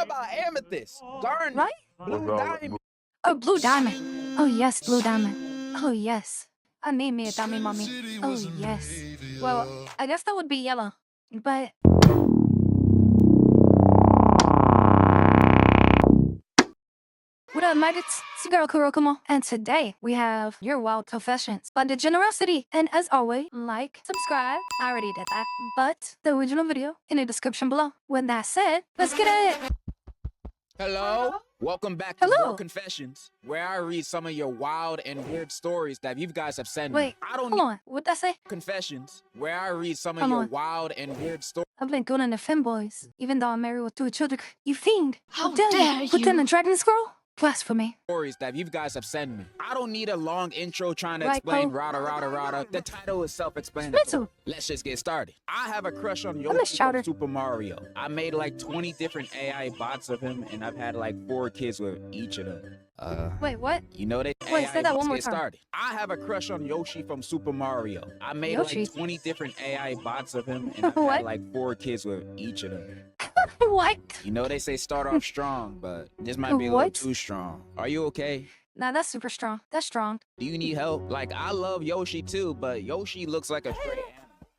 about amethyst? Darn Right? blue diamond. Oh, blue diamond. Oh, yes, blue diamond. Oh, yes. I need me a diamond, mommy. Oh, yes. Well, I guess that would be yellow. But... What up, mate? It's your girl, KuroKumo. And today, we have Your Wild Confessions by Degenerocity. And as always, like, subscribe. I already did that. But the original video in the description below. With that said, let's get it. Hello? Welcome back to Hello. Your Confessions, where I read some of your wild and weird stories that you guys have sent me. Wait, I don't hold on. What'd that say? Confessions, where I read some of Come your on. wild and weird stories. I've been good in the femboys, even though I'm married with 2 children. You fiend! How dare you! Put in a dragon scroll? Blasphemy. Stories that you guys have sent me. I don't need a long intro trying to Right, explain Cole? rada. The title is self-explanatory. Spencer. Let's just get started. I have a crush on miss Yoshi Chowder. from Super Mario. I made like 20 different AI bots of him, and I've had like 4 kids with each of them. Wait, what? You know they Wait, AI say that bots one more get time. started. I have a crush on Yoshi from Super Mario. I made Yoshi? like 20 different AI bots of him, and I've What? had like 4 kids with each of them. What? You know they say start off strong, but this might be a little What? too strong. Are you okay? Nah, that's super strong. That's strong. Do you need help? Like, I love Yoshi too, but Yoshi looks like a stray animal.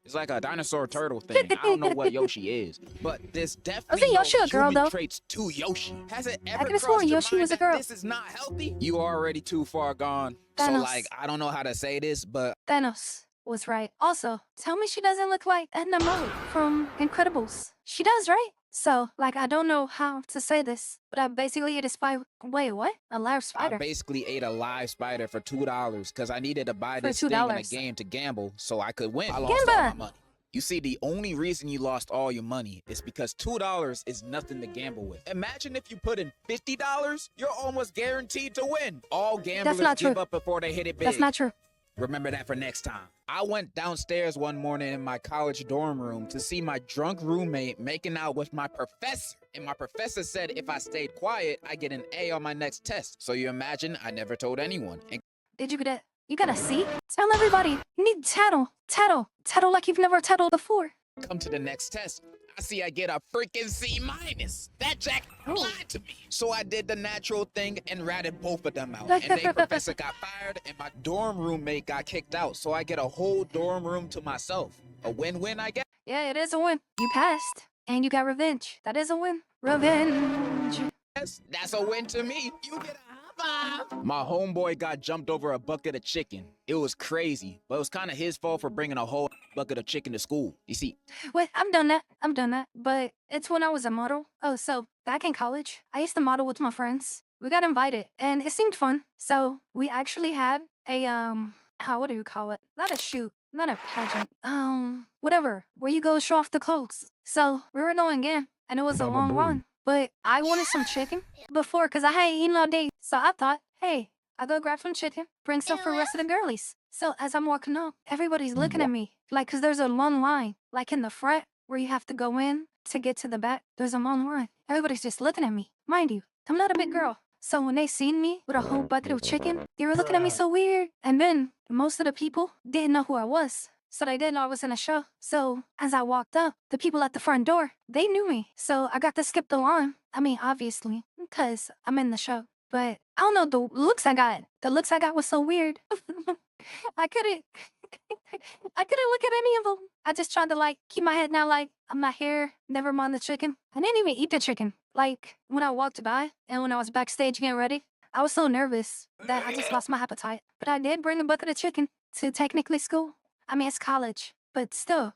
It's like a dinosaur turtle thing. I don't know what Yoshi is, but there's definitely Yoshi a girl, human though? traits to Yoshi. Has it ever could've sworn crossed your Yoshi mind was a that girl. this is not healthy? You are already too far gone. So, Thanos. like, I don't know how to say this, but Thanos was right. Also, tell me she doesn't look like Edna Mode from Incredibles. She does, right? So, like, I don't know how to say this, but I basically ate a spider. Wait, what? A live I spider? basically ate a live spider for $2 because I needed to buy For this thing in a $2. game to gamble so I could win. I lost all my Gamba! money. You see, the only reason you lost all your money is because $2 is nothing to gamble with. Imagine if you put in $50, you're almost guaranteed to win. All gamblers not give true. up before they hit it big. That's not true. Remember that for next time. I went downstairs one morning in my college dorm room to see my drunk roommate making out with my professor. And my professor said if I stayed quiet, I get an A on my next test. So you imagine I never told anyone. And Did you get it? You got a C? Tell everybody. You need tattle. Tattle. Tattle like you've never tattled before. come to the next test, I see I get a freaking C-. That jack lied to me. So I did the natural thing and ratted both of them out. And then professor got fired and my dorm roommate got kicked out. So I get a whole dorm room to myself. A win-win, I guess. Yeah, it is a win. You passed. And you got revenge. That is a win. Revenge. That's a win to me. You get a high five. My homeboy got jumped over a bucket of chicken. It was crazy, but it was kind of his fault for bringing a whole bucket of chicken to school. You see, Wait, I'm done that. But it's when I was a model. Oh, so back in college, I used to model with my friends. We got invited, and it seemed fun. So we actually had a, what do you call it? Not a shoot, not a pageant. Whatever, where you go show off the clothes. So we were going in, and it was a long run. But I wanted some chicken before, because I hadn't eaten all day. So I thought, hey, I'll go grab some chicken, bring some for the rest of the girlies. So as I'm walking up, everybody's looking at me. Like, because there's a long line. Like in the front, where you have to go in to get to the back, there's a long line. Everybody's just looking at me. Mind you, I'm not a big girl. So when they seen me with a whole bucket of chicken, they were looking at me so weird. And then most of the people didn't know who I was. So they didn't know I was in a show. So as I walked up, the people at the front door, they knew me. So I got to skip the line. I mean, obviously, because I'm in the show. But I don't know, the looks I got. The looks I got was so weird. I couldn't look at any of them. I just tried to like keep my head down like I'm not here. Never mind the chicken. I didn't even eat the chicken. Like when I walked by and when I was backstage getting ready, I was so nervous that I just lost my appetite. But I did bring a bucket of chicken to technically school. I mean, it's college, but still.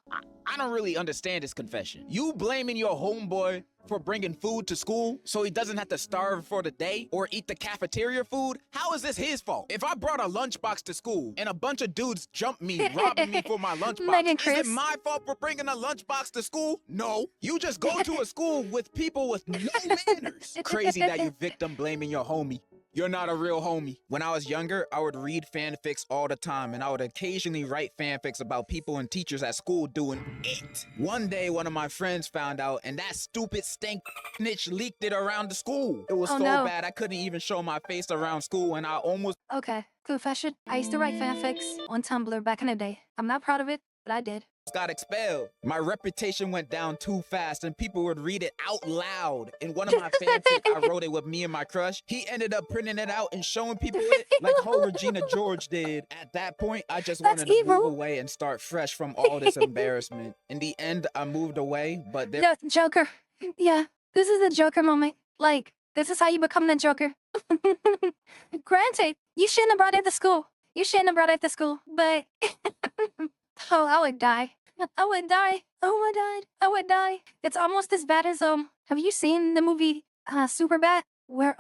I don't really understand this confession. You blaming your homeboy for bringing food to school so he doesn't have to starve for the day or eat the cafeteria food? How is this his fault? If I brought a lunchbox to school and a bunch of dudes jumped me, robbing me for my Megan, lunchbox, is it Chris. my fault for bringing a lunchbox to school? No. You just go to a school with people with no manners. Crazy that you victim blaming your homie. You're not a real homie. When I was younger, I would read fanfics all the time, and I would occasionally write fanfics about people and teachers at school doing it. One day, one of my friends found out, and that stupid stink snitch leaked it around the school. It was Oh, so no. bad, I couldn't even show my face around school, and I almost... Okay, confession. I used to write fanfics on Tumblr back in the day. I'm not proud of it, but I did. got expelled. My reputation went down too fast and people would read it out loud. In one of my fanfics, I wrote it with me and my crush. He ended up printing it out and showing people it like how Regina George did. At that point, I just wanted to move away and start fresh from all this embarrassment. In the end, I moved away, but there... No, Joker. Yeah, this is the Joker moment. Like, this is how you become the Joker. Granted, you shouldn't have brought it to school. You shouldn't have brought it to school, but... oh, I would die. I would die. Oh my god, I would die. It's almost as bad as, have you seen the movie, Superbad? Where,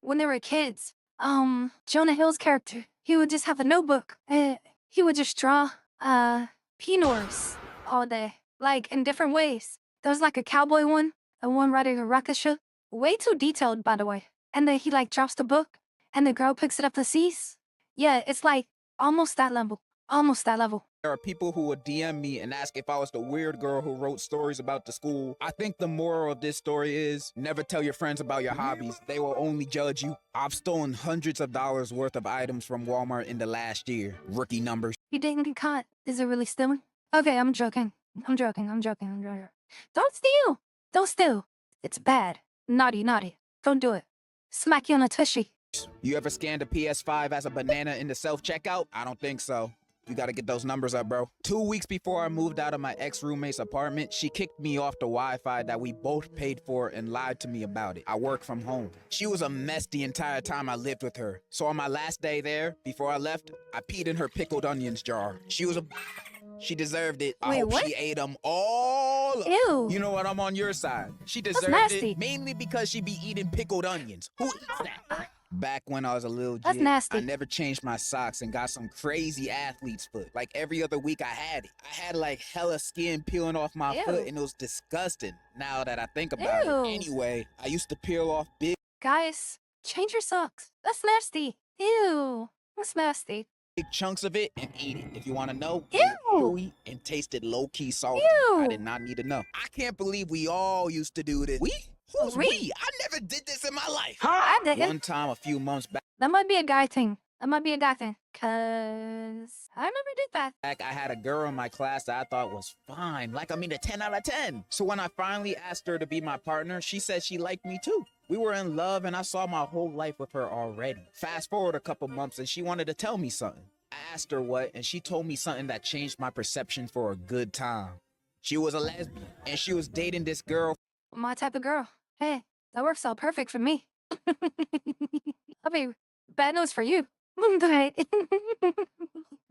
when they were kids, Jonah Hill's character, he would just have a notebook. He would just draw, penors all day. Like, in different ways. There was like a cowboy one, a one riding a rocket ship. Way too detailed, by the way. And then he, like, drops the book, and the girl picks it up and sees. Yeah, it's like, almost that level. Almost that level. There are people who would DM me and ask if I was the weird girl who wrote stories about the school. I think the moral of this story is never tell your friends about your hobbies. They will only judge you. I've stolen hundreds of dollars worth of items from Walmart in the last year. Rookie numbers. You didn't get caught. Is it really stealing? Okay, I'm joking. I'm joking. Don't steal. Don't steal. It's bad. Naughty. Don't do it. Smack you on a tushy. You ever scanned a PS5 as a banana in the self-checkout? I don't think so. You gotta get those numbers up, bro. 2 weeks before I moved out of my ex-roommate's apartment, she kicked me off the Wi-Fi that we both paid for and lied to me about it. I work from home. She was a mess the entire time I lived with her. So on my last day there, before I left, I peed in her pickled onions jar. She was a... She deserved it. I hope she ate them all up. Ew. You know what? I'm on your side. She deserved it mainly because she be eating pickled onions. Who eats that? Back when I was a little That's jit, nasty. I never changed my socks and got some crazy athlete's foot. Like every other week I had it. I had like hella skin peeling off my foot and it was disgusting now that I think about it. Anyway, I used to peel off big... Guys, change your socks. That's nasty. Ew. That's nasty. Big chunks of it and eat it. If you want to know, Ew. and tasted low-key salty. Ew. I did not need to know. I can't believe we all used to do this. We? Who's we? I never did this in my life. I didn't. One time a few months back. That might be a guy thing. Cause I never did that. I had a girl in my class that I thought was fine. Like, I mean, a 10 out of 10. So when I finally asked her to be my partner, she said she liked me too. We were in love and I saw my whole life with her already. Fast forward a couple months and she wanted to tell me something. I asked her what, and she told me something that changed my perception for a good time. She was a lesbian and she was dating this girl. My type of girl. Hey, that works out perfect for me. I mean, bad news for you. But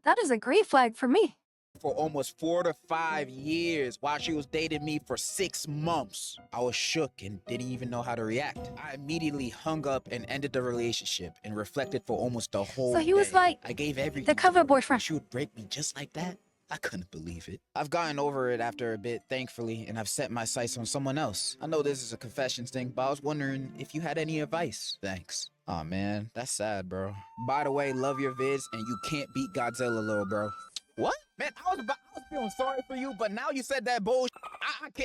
that is a great flag for me. For almost 4 to 5 years while she was dating me for 6 months. I was shook and didn't even know how to react. I immediately hung up and ended the relationship and reflected for almost the whole day. So he was like I gave everything the cover to her. boyfriend. She would break me just like that? I couldn't believe it. I've gotten over it after a bit, thankfully, and I've set my sights on someone else. I know this is a confessions thing, but I was wondering if you had any advice. Thanks. Aw, man, that's sad, bro. By the way, love your vids, and you can't beat Godzilla, little bro. What? Man, I was feeling sorry for you, but now you said that bullshit.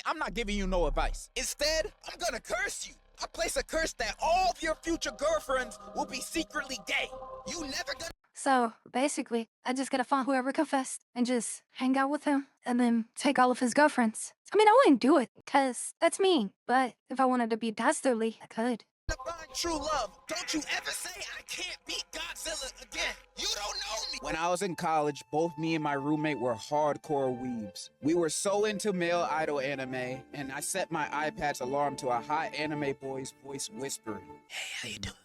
I'm not giving you no advice. Instead, I'm gonna curse you. I place a curse that all of your future girlfriends will be secretly gay. You never gonna... So, basically, I just gotta find whoever confessed and just hang out with him and then take all of his girlfriends. I mean, I wouldn't do it, cause that's mean. But if I wanted to be dastardly, I could. To find true love, don't you ever say I can't beat Godzilla again. You don't know me. When I was in college, both me and my roommate were hardcore weebs. We were so into male idol anime, and I set my iPad's alarm to a hot anime boy's voice whispering. Hey, how you doing?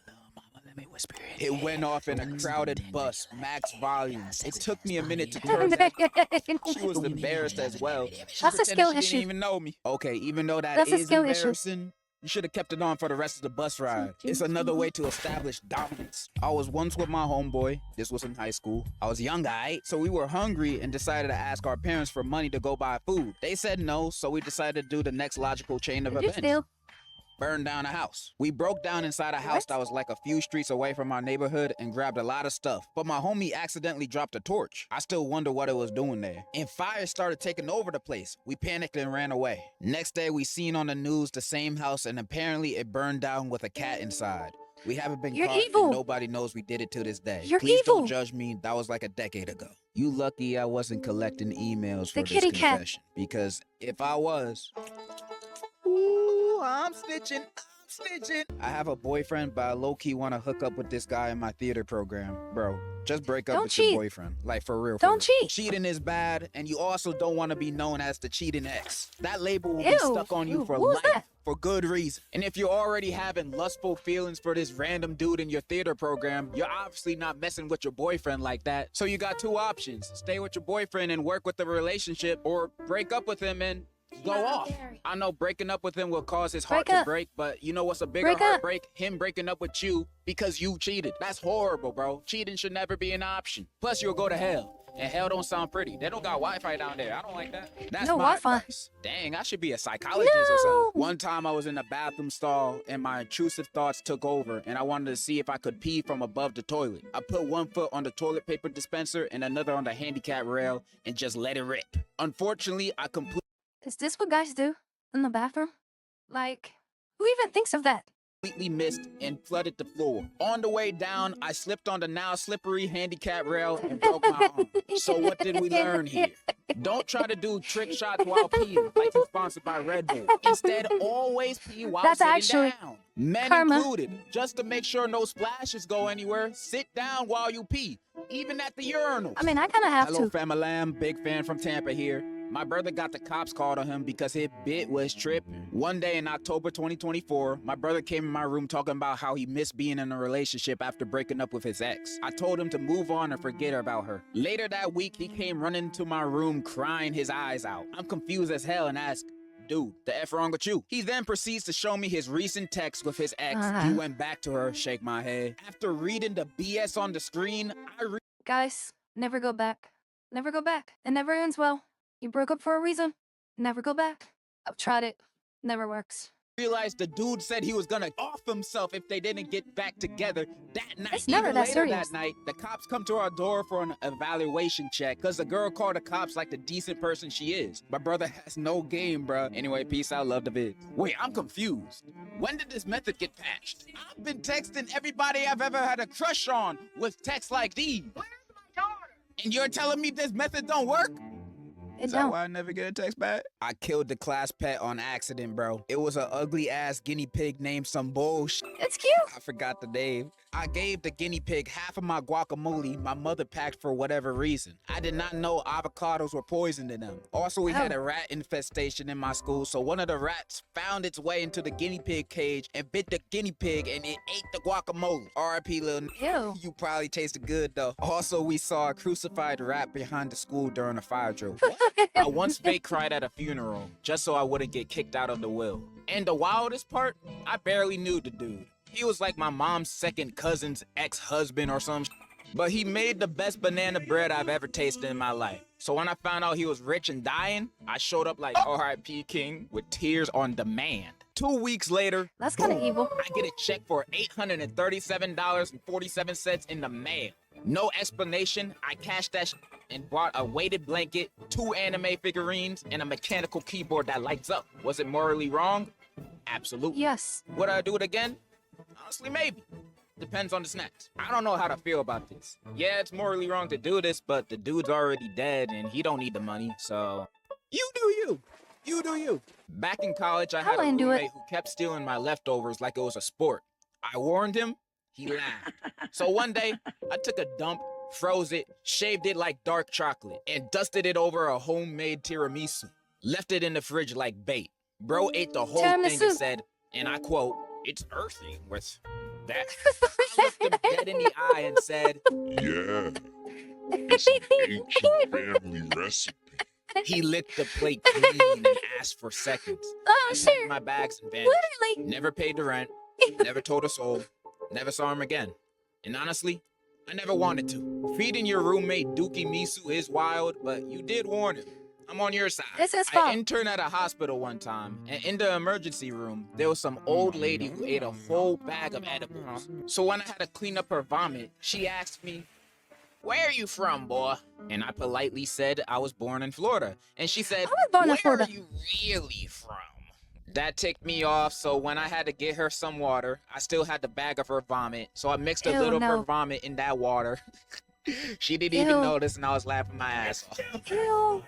Let me whisper it. It went off in a crowded bus, max volume. It took me a minute to turn back. She was embarrassed as well. That's a skill issue. She didn't even know me. Okay, even though that's is embarrassing, you should have kept it on for the rest of the bus ride. It's another way to establish dominance. I was once with my homeboy. This was in high school. I was young, so we were hungry and decided to ask our parents for money to go buy food. They said no, so we decided to do the next logical chain of events. Burn down a house. We broke down inside a house that was like a few streets away from our neighborhood and grabbed a lot of stuff. But my homie accidentally dropped a torch. I still wonder what it was doing there. And fire started taking over the place. We panicked and ran away. Next day, we seen on the news the same house and apparently it burned down with a cat inside. We haven't been You're caught evil. and nobody knows we did it to this day. You're Please evil. don't judge me. That was like a decade ago. You lucky I wasn't collecting emails The for this kitty cat. confession. Because if I was... Ooh, I'm snitching. I have a boyfriend, but I low-key want to hook up with this guy in my theater program. Bro, just break up Don't with cheat. your boyfriend. Like, for real. Don't cheat. Cheating is bad, and you also don't want to be known as the cheating ex. That label will be Ew. stuck on you Ew, for what was life. that? For good reason. And if you're already having lustful feelings for this random dude in your theater program, you're obviously not messing with your boyfriend like that. So you got two options. Stay with your boyfriend and work with the relationship, or break up with him and go off. I know breaking up with him will cause his heart to break, but you know what's a bigger heartbreak? Him breaking up with you because you cheated. That's horrible, bro. Cheating should never be an option. Plus, you'll go to hell. And hell don't sound pretty. They don't got Wi-Fi down there. I don't like that. That's No my Wi-Fi. advice. Dang, I should be a psychologist or something. One time I was in a bathroom stall and my intrusive thoughts took over and I wanted to see if I could pee from above the toilet. I put one foot on the toilet paper dispenser and another on the handicap rail and just let it rip. Unfortunately, I completely Is this what guys do in the bathroom? Like, who even thinks of that? missed and flooded the floor. On the way down, I slipped on the now slippery handicap rail and broke my arm. So what did we learn here? Don't try to do trick shots while peeing, like you're sponsored by Red Bull. Instead, always pee while That's sitting actually down. Men karma. included. Just to make sure no splashes go anywhere, sit down while you pee, even at the urinal. I mean, I kind of have Hello, to. fam-a-lam. Big fan from Tampa here. My brother got the cops called on him because his bit was tripping. One day in October 2024, my brother came in my room talking about how he missed being in a relationship after breaking up with his ex. I told him to move on and forget about her. Later that week, he came running into my room crying his eyes out. I'm confused as hell and asked, dude, the F wrong with you? He then proceeds to show me his recent text with his ex. He went back to her, shake my head. After reading the BS on the screen, Guys, never go back. Never go back. It never ends well. You broke up for a reason. Never go back. I've tried it. Never works. realized the dude said he was gonna off himself if they didn't get back together that night. It's never Even that later serious. that night, the cops come to our door for an evaluation check because the girl called the cops like the decent person she is. My brother has no game, bruh. Anyway, peace out, love the vid. Wait, I'm confused. When did this method get patched? I've been texting everybody I've ever had a crush on with texts like these. Where's my daughter? And you're telling me this method don't work? Is that why I never get a text back? I killed the class pet on accident, bro. It was an ugly ass guinea pig named some bullshit. It's cute. I forgot the name. I gave the guinea pig half of my guacamole my mother packed for whatever reason. I did not know avocados were poisoned in them. Also, we had a rat infestation in my school, so one of the rats found its way into the guinea pig cage and bit the guinea pig and it ate the guacamole. R.I.P. little Ew. You probably tasted good though. Also, we saw a crucified rat behind the school during a fire drill. I once fake cried at a funeral just so I wouldn't get kicked out of the will. And the wildest part, I barely knew the dude. He was like my mom's second cousin's ex-husband or some but he made the best banana bread I've ever tasted in my life. So when I found out he was rich and dying, I showed up like R.I.P. King with tears on demand. 2 weeks later, That's kind of evil. I get a check for $837.47 in the mail. No explanation, I cashed that and bought a weighted blanket, 2 anime figurines, and a mechanical keyboard that lights up. Was it morally wrong? Absolutely. Yes. Would I do it again? Honestly, maybe. Depends on the snacks. I don't know how to feel about this. Yeah, it's morally wrong to do this, but the dude's already dead and he don't need the money, so... You do you. You do you. Back in college, I had a roommate who kept stealing my leftovers like it was a sport. I warned him, he laughed. So one day, I took a dump, froze it, shaved it like dark chocolate, and dusted it over a homemade tiramisu. Left it in the fridge like bait. Bro ate the whole thing and said, and I quote, "It's earthy with that." I looked him dead in the eye and said, "Yeah, it's an ancient family recipe." He licked the plate clean and asked for seconds. Oh, I sure. packed my bags and vanished. Literally. Never paid the rent, never told a soul, never saw him again. And honestly, I never wanted to. Feeding your roommate Dookie Misu is wild, but you did warn him. I'm on your side. It's his I fault. interned at a hospital one time, and in the emergency room, there was some old lady who ate a whole bag of edibles. So when I had to clean up her vomit, she asked me, "Where are you from, boy?" And I politely said I was born in Florida. And she said, I was born in "Where Florida." are you really from?" That ticked me off, so when I had to get her some water, I still had the bag of her vomit, so I mixed a Ew, little of her no. vomit in that water. She didn't even Ew. notice, and I was laughing my ass off. Ew.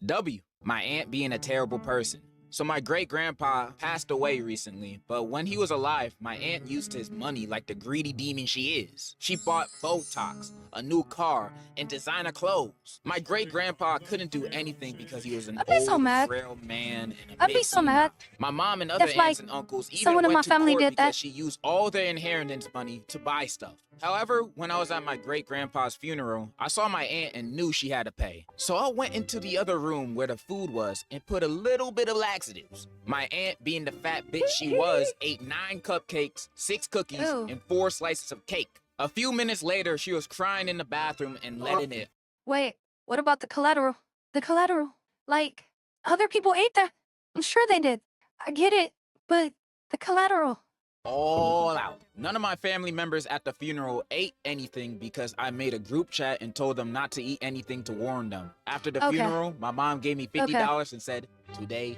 W, my aunt being a terrible person. So my great-grandpa passed away recently, but when he was alive, my aunt used his money like the greedy demon she is. She bought Botox, a new car, and designer clothes. My great-grandpa couldn't do anything because he was an I'd be so old, mad. frail man and a I'd be bit so mad. senile. My mom and other If, aunts like, and uncles even someone in went my to family court did because that. she used all their inheritance money to buy stuff. However, when I was at my great-grandpa's funeral, I saw my aunt and knew she had to pay. So I went into the other room where the food was and put a little bit of laxatives. My aunt, being the fat bitch she was, ate 9 cupcakes, 6 cookies, Ew. and 4 slices of cake. A few minutes later, she was crying in the bathroom and letting it Wait, what about the collateral? The collateral? Like, other people ate that. I'm sure they did. I get it, but the collateral. all out. None of my family members at the funeral ate anything because I made a group chat and told them not to eat anything to warn them. After the Okay. funeral, my mom gave me $50 and said, "Today,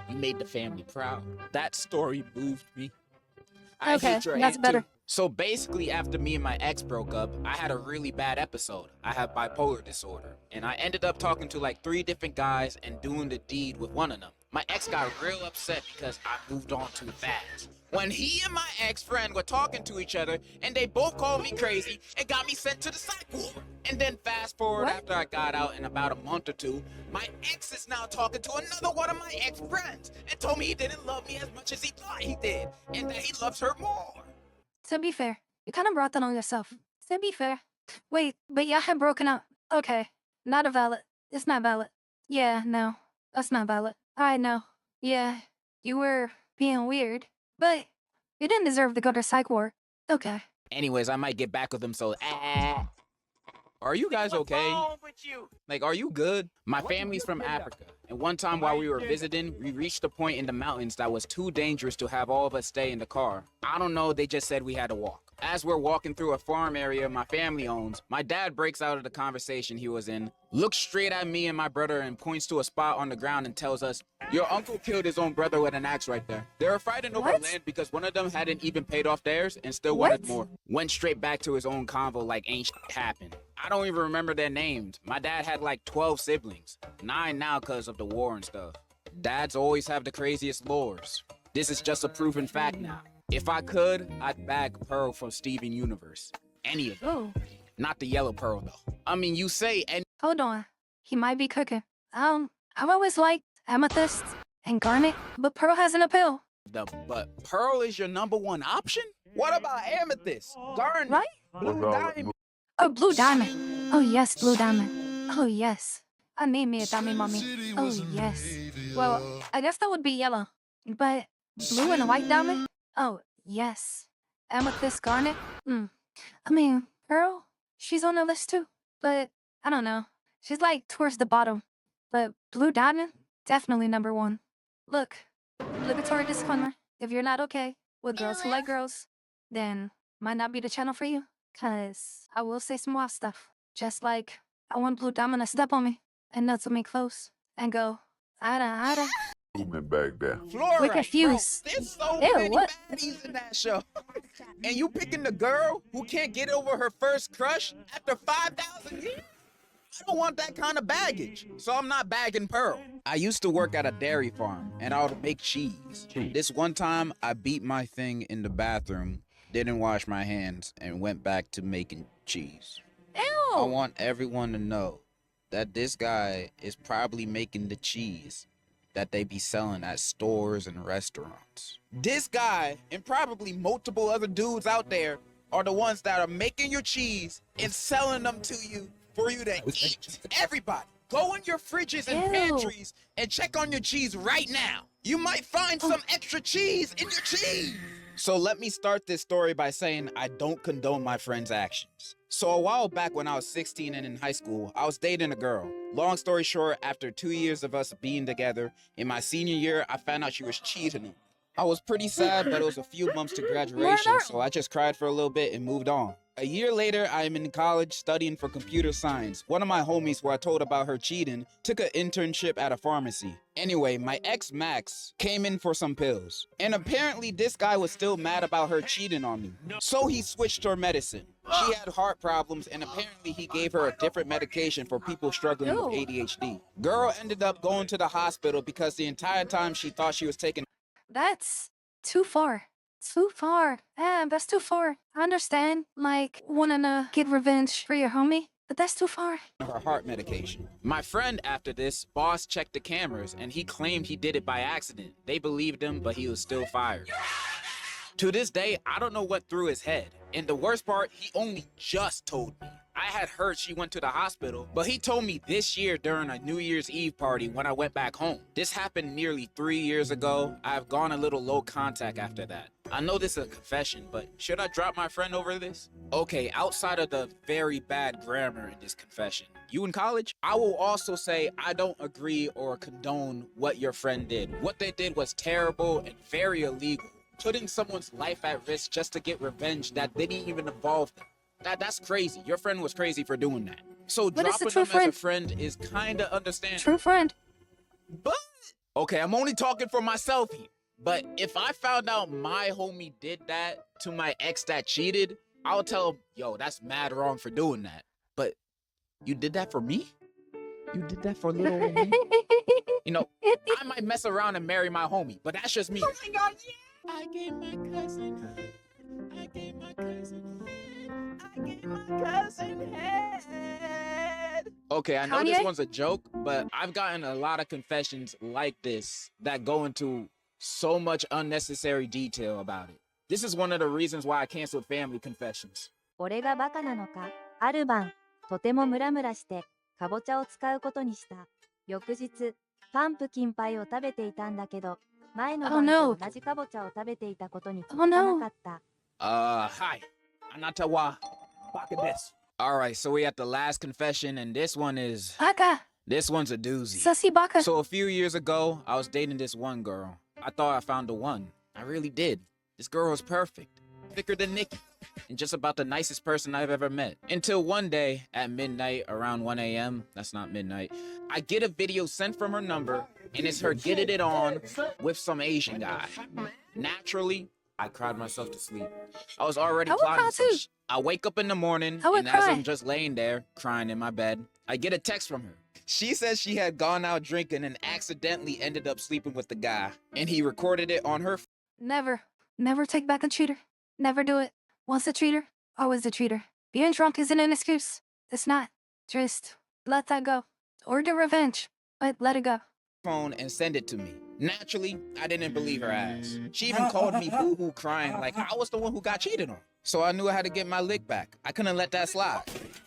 you made the family proud." That story moved me. I Okay, hate your that's aunt better. too. So basically, after me and my ex broke up, I had a really bad episode. I have bipolar disorder, and I ended up talking to like 3 different guys and doing the deed with one of them. My ex got real upset because I moved on too fast. When he and my ex-friend were talking to each other, and they both called me crazy and got me sent to the psych ward. And then fast forward, What? after I got out in about a month or 2, my ex is now talking to another one of my ex-friends and told me he didn't love me as much as he thought he did, and that he loves her more. To be fair, you kind of brought that on yourself. To be fair. Wait, but y'all had broken up. Okay, not a valid. It's not valid. Yeah, no, that's not valid. I know. Yeah, you were being weird, but you didn't deserve to go to psych ward. Okay. Anyways, I might get back with him, so Are you guys okay? Like, are you good? My family's from Africa, and one time while we were visiting, we reached a point in the mountains that was too dangerous to have all of us stay in the car. I don't know, they just said we had to walk. As we're walking through a farm area my family owns, my dad breaks out of the conversation he was in, looks straight at me and my brother and points to a spot on the ground and tells us, "Your uncle killed his own brother with an axe right there. They were fighting over What? land because one of them hadn't even paid off theirs and still What? wanted more." Went straight back to his own convo like ain't shit happened. I don't even remember their names. My dad had like 12 siblings. 9 now because of the war and stuff. Dads always have the craziest lores. This is just a proven fact now. If I could, I'd bag Pearl from Steven Universe. Any of them. Oh, Not the yellow Pearl though. I mean, you say any hold on. He might be cooking. I've always liked amethyst and garnet, but pearl has an appeal. of them, but Pearl is your #1 option? What about amethyst? Garnet? Right? Blue diamond? Oh, blue diamond. Oh, yes, blue diamond. Oh, yes. I need me a diamond, mommy. Oh, yes. Well, I guess that would be yellow. But blue and a white diamond? Oh, yes. Amethyst, garnet? I mean, pearl, she's on the list too. But I don't know. She's like towards the bottom. But blue diamond? Definitely #1. Look, obligatory disclaimer. If you're not okay with girls who like girls, then might not be the channel for you. Cause I will say some wild stuff. Just like I want blue diamond to step on me and nuts me close and go, ada. Movement back there. Fluorite, We're confused. Bro, there's so Ew, many what? baddies in that show. And you picking the girl who can't get over her first crush after 5,000 years? I don't want that kind of baggage, so I'm not bagging Pearl. I used to work at a dairy farm, and I would make cheese. This one time, I beat my thing in the bathroom, didn't wash my hands, and went back to making cheese. I Ew! want everyone to know that this guy is probably making the cheese that they be selling at stores and restaurants. This guy, and probably multiple other dudes out there, are the ones that are making your cheese and selling them to you for you to eat. Everybody, go in your fridges and Ew. pantries and check on your cheese right now. You might find some extra cheese in your cheese. So let me start this story by saying I don't condone my friend's actions. So a while back when I was 16 and in high school, I was dating a girl. Long story short, after 2 years of us being together, in my senior year, I found out she was cheating on me. I was pretty sad, but it was a few months to graduation, so I just cried for a little bit and moved on. A year later, I am in college studying for computer science. One of my homies who I told about her cheating took an internship at a pharmacy. Anyway, my ex Max came in for some pills. And apparently this guy was still mad about her cheating on me. So he switched her medicine. She had heart problems and apparently he gave her a different medication for people struggling with Ew. ADHD. Girl ended up going to the hospital because the entire time she thought she was taking That's too far. Too far. That's too far. I understand, like, wanting to get revenge for your homie, but that's too far. her heart medication. My friend after this, boss checked the cameras and he claimed he did it by accident. They believed him, but he was still fired. To this day, I don't know what through his head. And the worst part, he only just told me. I had heard she went to the hospital, but he told me this year during a New Year's Eve party when I went back home. This happened nearly 3 years ago. I've gone a little low contact after that. I know this is a confession, but should I drop my friend over this? Okay, outside of the very bad grammar in this confession, you in college? I will also say I don't agree or condone what your friend did. What they did was terrible and very illegal. Putting someone's life at risk just to get revenge that didn't even involve them. That's crazy. Your friend was crazy for doing that. So But it's a dropping true them as a friend. friend is kinda understandable. True friend. But okay, I'm only talking for myself here. But if I found out my homie did that to my ex that cheated, I'll tell him, yo, that's mad wrong for doing that. But you did that for me? You did that for little old me? You know, I might mess around and marry my homie, but that's just me. Oh my god, yeah! I gave my cousin I gave my cousin I gave my cousin head. Okay, I know this Kanye? one's a joke, but I've gotten a lot of confessions like this that go into so much unnecessary detail about it. This is one of the reasons why I canceled family confessions. 俺がバカなのか。ある晩、とてもムラムラして、かぼちゃを使うことにした。翌日、パンプキンパイを食べていたんだけど、前の Oh 晩 no. と同じかぼちゃを食べていたことに気 Oh づかな no. かった。Hi. Anatawa. Bakades. All right, so we're at the last confession, and this one's a doozy. Sussy baka. So a few years ago, I was dating this one girl. I thought I found the one. I really did. This girl was perfect. Thicker than Nikki. And just about the nicest person I've ever met. Until one day, at midnight, around 1 a.m., that's not midnight, I get a video sent from her number, and it's her getting it on with some Asian guy. Naturally, I cried myself to sleep. I was already I would plotting cry some too. I wake up in the morning, I would and as cry. I'm just laying there, crying in my bed, I get a text from her. She says she had gone out drinking and accidentally ended up sleeping with the guy. And he recorded it on her Never. Never take back a cheater. Never do it. Once a cheater, always a cheater. Being drunk isn't an excuse. It's not. Just let that go. Order revenge, but let it go. phone and send it to me. Naturally, I didn't believe her ass. She even called me boo-hoo crying like I was the one who got cheated on. So I knew I had to get my lick back. I couldn't let that slide.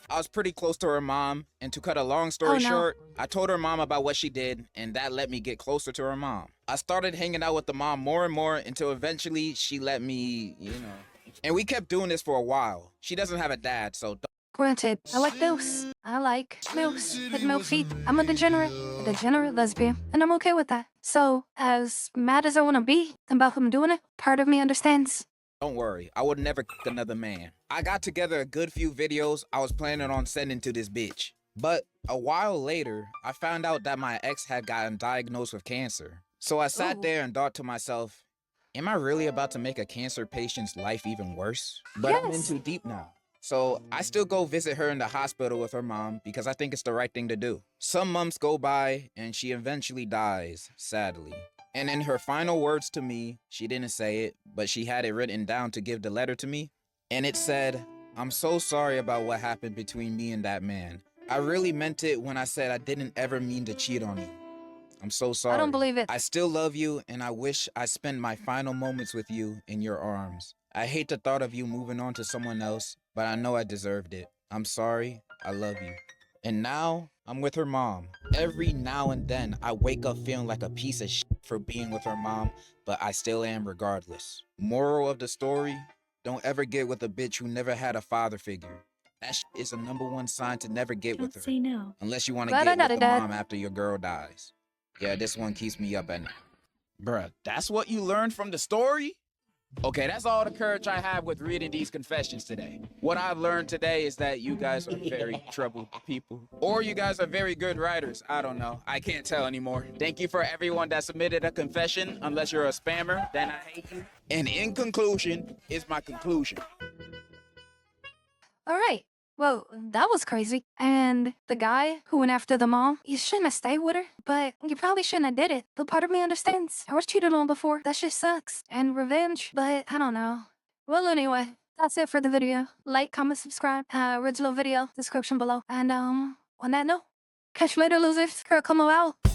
I was pretty close to her mom, and to cut a long story Oh, no. short, I told her mom about what she did, and that let me get closer to her mom. I started hanging out with the mom more and more until eventually she let me, And we kept doing this for a while. She doesn't have a dad, so Granted, I like those. I like milfs with milk feet. I'm a degenerate lesbian, and I'm okay with that. So, as mad as I want to be about him doing it, part of me understands. don't worry, I would never another man. I got together a good few videos I was planning on sending to this bitch. But a while later, I found out that my ex had gotten diagnosed with cancer. So I sat Ooh. there and thought to myself, am I really about to make a cancer patient's life even worse? But I'm in Yes. too deep now. So I still go visit her in the hospital with her mom because I think it's the right thing to do. Some months go by and she eventually dies, sadly. And in her final words to me, she didn't say it, but she had it written down to give the letter to me. And it said, I'm so sorry about what happened between me and that man. I really meant it when I said I didn't ever mean to cheat on you. I'm so sorry. I don't believe it. I still love you, and I wish I spent my final moments with you in your arms. I hate the thought of you moving on to someone else, but I know I deserved it. I'm sorry. I love you. And now, I'm with her mom. Every now and then, I wake up feeling like a piece of shit for being with her mom, but I still am regardless. Moral of the story, don't ever get with a bitch who never had a father figure. That shit is a #1 sign to never get with Can't her. say no. Unless you want to Glad I get got with it, the Dad. mom after your girl dies. Yeah, this one keeps me up at night. Bruh, that's what you learned from the story? Okay, that's all the courage I have with reading these confessions today. What I've learned today is that you guys are very troubled people. Or you guys are very good writers. I don't know. I can't tell anymore. Thank you for everyone that submitted a confession. Unless you're a spammer, then I hate you. And in conclusion is my conclusion. All right. Well, that was crazy. And the guy who went after the mom, you shouldn't have stayed with her, but you probably shouldn't have did it. But part of me understands. I was cheated on before. That shit sucks. And revenge, but I don't know. Well, anyway, that's it for the video. Like, comment, subscribe. Original video, description below. And on that note, catch you later, losers. KuroKumo out.